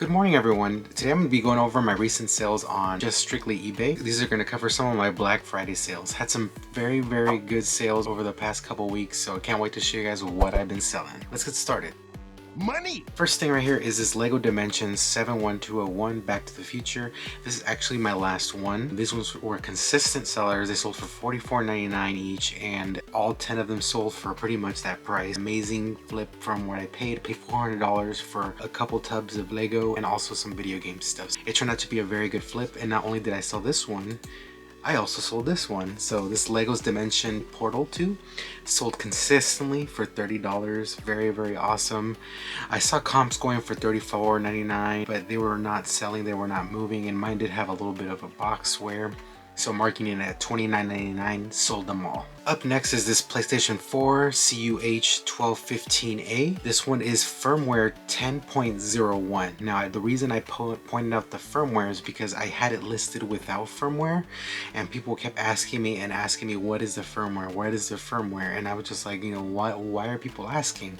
Good morning everyone. Today I'm going to be going over my recent sales on just strictly eBay. These are going to cover some of my Black Friday sales. Had some very good sales over the past couple weeks, so I can't wait to show you guys what I've been selling. Let's get started. Money! First thing right here is this Lego Dimensions 71201 Back to the Future. This is actually my last one. These ones were consistent sellers. They sold for $44.99 each, and all 10 of them sold for pretty much that price. Amazing flip from what I paid. I paid $400 for a couple tubs of Lego and also some video game stuff. It turned out to be a very good flip, and not only did I sell this one, I also sold this one. So this Lego's Dimension Portal 2 sold consistently for $30. Very awesome. I saw comps going for $34.99, but they were not selling, they were not moving, and mine did have a little bit of a box wear. So marking it at $29.99, sold them all. Up next is this PlayStation 4 CUH1215A. This one is firmware 10.01. Now the reason I pointed out the firmware is because I had it listed without firmware, and people kept asking me what is the firmware, what is the firmware, and I was just like, you know, why are people asking?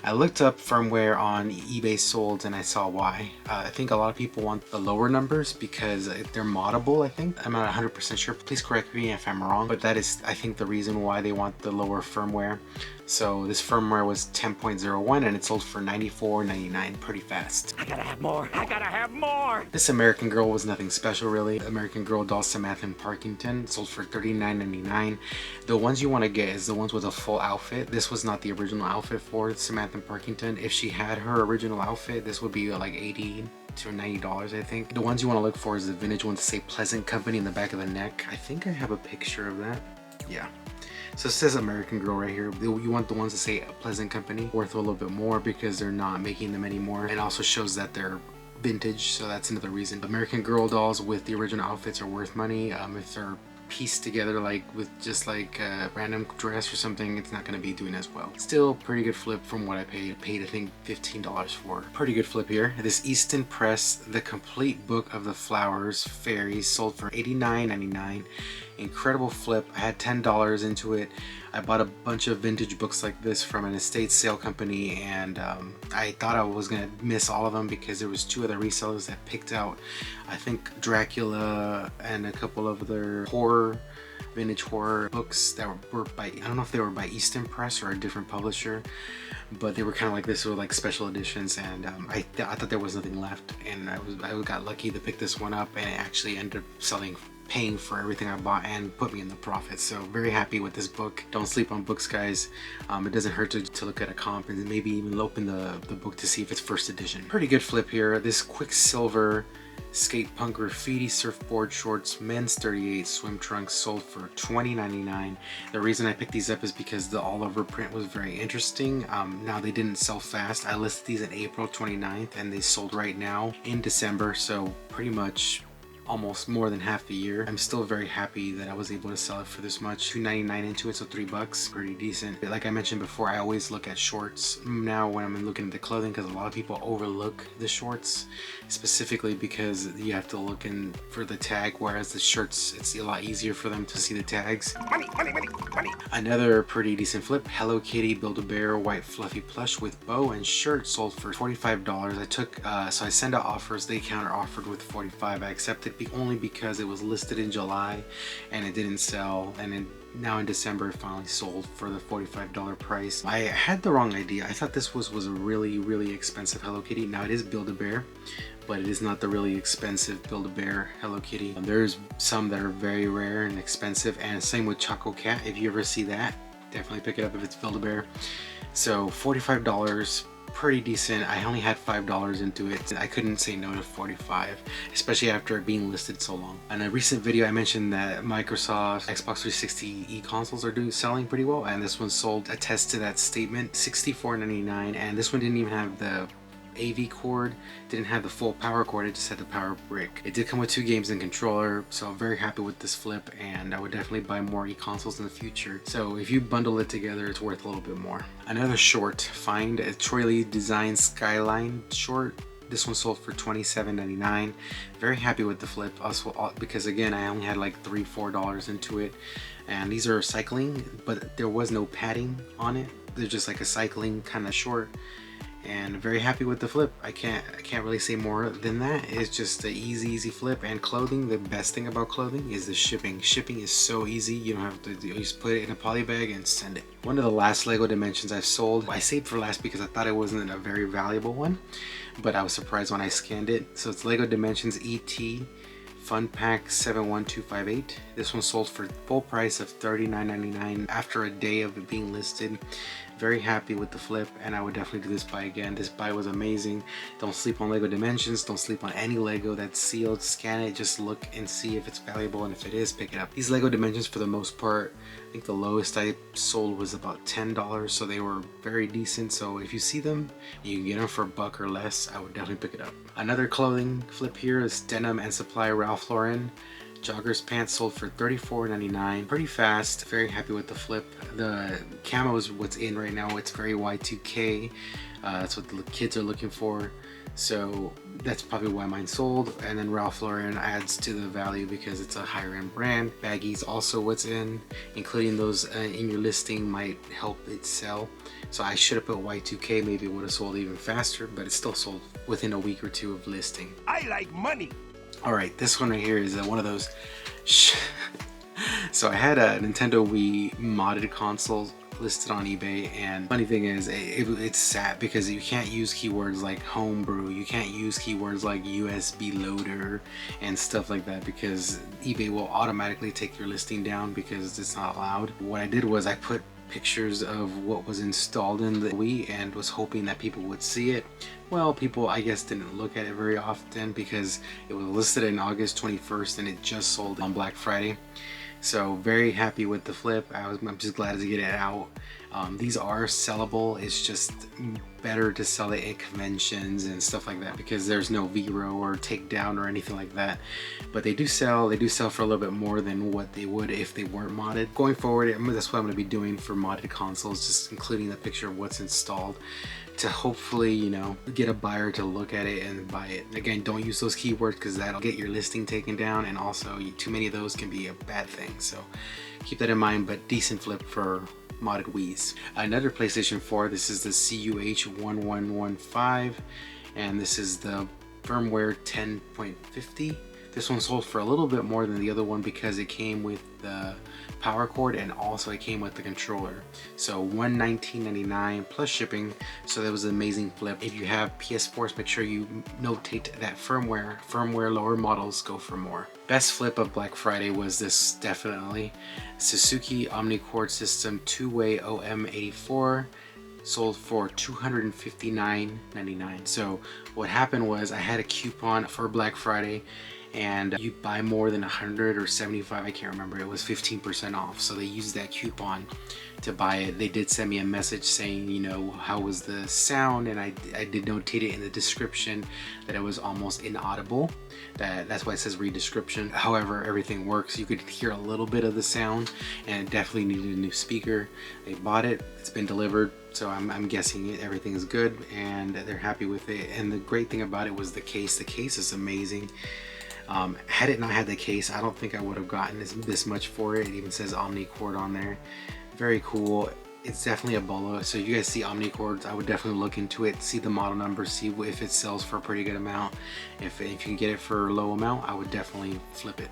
I looked up firmware on eBay sold and I saw why. I think a lot of people want the lower numbers because they're moddable. I think, I'm not 100% sure, please correct me if I'm wrong, but that is, I think, the reason why they want the lower firmware. So this firmware was 10.01 and it sold for $94.99 pretty fast. I gotta have more, I gotta have more! This American Girl was nothing special really. American Girl doll Samantha Parkington sold for $39.99. The ones you want to get is the ones with a full outfit. This was not the original outfit for Samantha Parkington. If she had her original outfit, this would be like $80 to $90, I think. The ones you want to look for is the vintage ones that say Pleasant Company in the back of the neck. I think I have a picture of that. Yeah. So it says American Girl right here. You want the ones that say Pleasant Company, worth a little bit more because they're not making them anymore. It also shows that they're vintage, so that's another reason. American Girl dolls with the original outfits are worth money. If they're pieced together like with just like a random dress or something, it's not going to be doing as well. Still pretty good flip from what I paid. I think $15 for. Pretty good flip here. This Easton Press The Complete Book of the Flowers Fairies sold for $89.99. Incredible flip. I had $10 into it. I bought a bunch of vintage books like this from an estate sale company, and I thought I was gonna miss all of them because there was two other resellers that picked out, I think, Dracula and a couple of other vintage horror books that were by, I don't know if they were by Easton Press or a different publisher, but they were kind of like this, were like special editions, and I thought there was nothing left, and I got lucky to pick this one up, and it actually ended up paying for everything I bought and put me in the profit. So very happy with this book. Don't sleep on books, guys. It doesn't hurt to look at a comp and maybe even open the book to see if it's first edition. Pretty good flip here. This Quicksilver Skate Punk Graffiti Surfboard Shorts Men's 38 Swim Trunks sold for $20.99. The reason I picked these up is because the all over print was very interesting. Now they didn't sell fast. I listed these on April 29th and they sold right now in December, so pretty much almost more than half the year. I'm still very happy that I was able to sell it for this much. $2.99 into it, so $3, pretty decent. Like I mentioned before, I always look at shorts now when I'm looking at the clothing because a lot of people overlook the shorts, specifically because you have to look in for the tag, whereas the shirts, it's a lot easier for them to see the tags. Money. Another pretty decent flip, Hello Kitty Build-A-Bear white fluffy plush with bow and shirt sold for $45. I took, so I send out offers, they counter offered with $45. I accepted only because it was listed in July and it didn't sell, and then now in December it finally sold for the $45 price. I had the wrong idea. I thought this was a really expensive Hello Kitty. Now it is Build-A-Bear, but it is not the really expensive Build-A-Bear Hello Kitty. There's some that are very rare and expensive, and same with Choco Cat. If you ever see that, definitely pick it up if it's Build-A-Bear. So $45, pretty decent. I only had $5 into it. I couldn't say no to $45, especially after it being listed so long. In a recent video I mentioned that Microsoft Xbox 360 e-consoles are selling pretty well, and this one sold, attest to that statement, $64.99, and this one didn't even have the AV cord, didn't have the full power cord, it just had the power brick. It did come with 2 games and controller, so I'm very happy with this flip, and I would definitely buy more e-consoles in the future. So if you bundle it together, it's worth a little bit more. Another short find, a Troy Lee Design Skyline short. This one sold for $27.99. Very happy with the flip, also because again I only had like $3-4 into it, and these are cycling, but there was no padding on it. They're just like a cycling kind of short, and very happy with the flip. I can't really say more than that. It's just an easy flip. And clothing, the best thing about clothing is the shipping. Shipping is so easy. You don't have to you just put it in a poly bag and send it. One of the last Lego Dimensions I've sold, I saved for last because I thought it wasn't a very valuable one, but I was surprised when I scanned it. So it's Lego Dimensions ET Fun Pack 71258. This one sold for full price of $39.99 after a day of it being listed. Very happy with the flip, and I would definitely do this buy again. This buy was amazing. Don't sleep on Lego Dimensions. Don't sleep on any Lego that's sealed. Scan it, just look and see if it's valuable, and if it is, pick it up. These Lego Dimensions, for the most part, I think the lowest I sold was about $10, so they were very decent. So if you see them, you can get them for $1 or less, I would definitely pick it up. Another clothing flip here is Denim and Supply Ralph Lauren joggers pants, sold for $34.99. Pretty fast. Very happy with the flip. The camo is what's in right now. It's very Y2K. That's what the kids are looking for, so that's probably why mine sold. And then Ralph Lauren adds to the value because it's a higher end brand. Baggies also what's in, including those in your listing might help it sell. So I should have put Y2K, maybe it would have sold even faster, but it still sold within a week or two of listing. I like money. All right, this one right here is one of those. So I had a Nintendo Wii modded console listed on eBay, and funny thing is it's sad because you can't use keywords like homebrew, you can't use keywords like USB loader and stuff like that because eBay will automatically take your listing down because it's not allowed. What I did was I put pictures of what was installed in the Wii and was hoping that people would see it. Well, people I guess didn't look at it very often because it was listed in August 21st and it just sold on Black Friday. So very happy with the flip. I'm just glad to get it out. These are sellable. It's just better to sell it at conventions and stuff like that because there's no V-row or takedown or anything like that. But they do sell for a little bit more than what they would if they weren't modded. Going forward, that's what I'm going to be doing for modded consoles, just including the picture of what's installed to hopefully, you know, get a buyer to look at it and buy it. Again, don't use those keywords because that'll get your listing taken down, and also too many of those can be a bad thing. So keep that in mind, but decent flip for modded Wii's. Another PlayStation 4, this is the CUH1115, and this is the firmware 10.50. This one sold for a little bit more than the other one because it came with the power cord and also it came with the controller. So $119.99 plus shipping, so that was an amazing flip. If you have PS4s, make sure you notate that firmware lower models go for more. Best flip of Black Friday was this, definitely. Suzuki Omnichord System 2-way OM84. Sold for $259.99. So what happened was I had a coupon for Black Friday, and you buy more than 100 or 75, I can't remember, it was 15% off. So they used that coupon to buy it. They did send me a message saying, you know, how was the sound, and I did notate it in the description that it was almost inaudible. That's why it says read description. However, everything works. You could hear a little bit of the sound, and it definitely needed a new speaker. They bought it, it's been delivered, so I'm guessing everything is good and they're happy with it. And the great thing about it was the case. The case is amazing. Had it not had the case, I don't think I would have gotten this much for it. It even says Omnichord on there. Very cool. It's definitely a bolo. So you guys see Omnichords, I would definitely look into it, see the model number, see if it sells for a pretty good amount. If you can get it for a low amount, I would definitely flip it.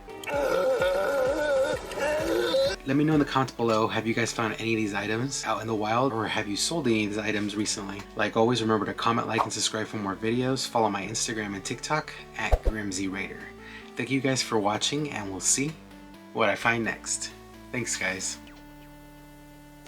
Let me know in the comments below, have you guys found any of these items out in the wild, or have you sold any of these items recently? Like always, remember to comment, like, and subscribe for more videos. Follow my Instagram and TikTok at GrimzyRaider. Thank you guys for watching, and we'll see what I find next. Thanks guys.